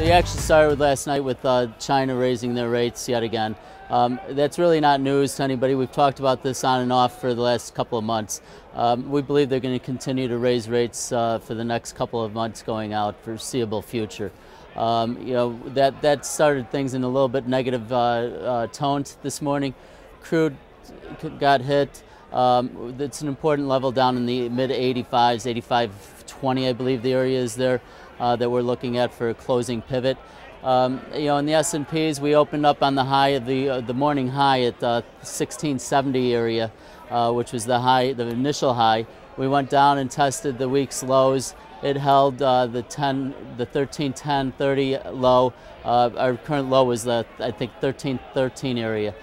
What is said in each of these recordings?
The action started last night with China raising their rates yet again. That's really not news to anybody. We've talked about this on and off for the last couple of months. We believe they're going to continue to raise rates for the next couple of months going out, foreseeable future. That started things in a little bit negative tone this morning. Crude got hit. It's an important level down in the mid 85s, 85.20 I believe the area is there that we're looking at for a closing pivot. In the S&Ps, we opened up on the high of the morning high at 1670 area, which was the initial high. We went down and tested the week's lows. It held the 1310.30 low. Our current low was I think 1313 area.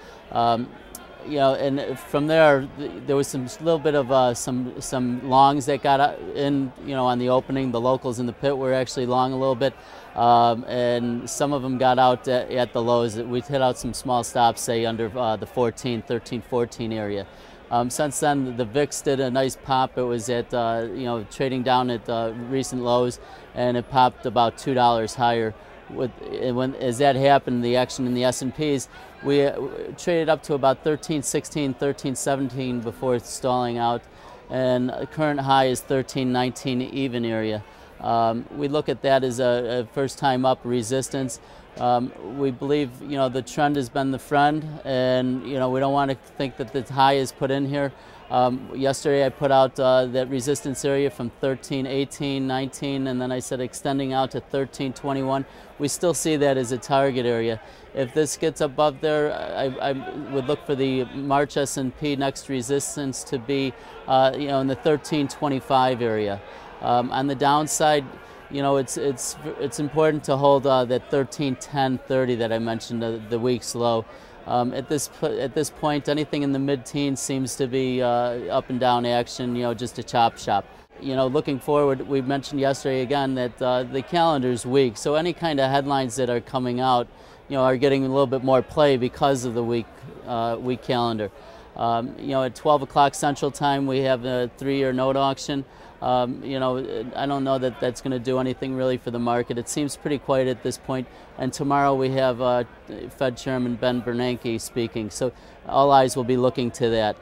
And from there was some little bit of some longs that got in, on the opening. The locals in the pit were actually long a little bit, and some of them got out at the lows. We hit out some small stops, say under the 1314 area. Since then, the VIX did a nice pop. It was at trading down at recent lows, and it popped about $2 higher. As that happened, the action in the S&Ps, we traded up to about 1316, 1317 before stalling out, and the current high is 1319 even area. We look at that as a first time up resistance. We believe the trend has been the friend, and we don't want to think that the high is put in here. Yesterday I put out that resistance area from 1318, 19, and then I said extending out to 1321. We still see that as a target area. If this gets above there, I would look for the March S&P next resistance to be in the 1325 area. On the downside, it's important to hold that 1310.30 that I mentioned, the week's low. At this point, anything in the mid-teens seems to be up and down action, just a chop shop. Looking forward, we mentioned yesterday again that the calendar's weak, so any kind of headlines that are coming out, are getting a little bit more play because of the weak calendar. At 12 o'clock Central Time, we have a 3-year note auction. I don't know that that's going to do anything really for the market. It seems pretty quiet at this point. And tomorrow we have Fed Chairman Ben Bernanke speaking. So all eyes will be looking to that.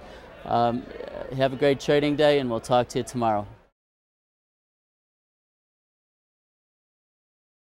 Have a great trading day, and we'll talk to you tomorrow.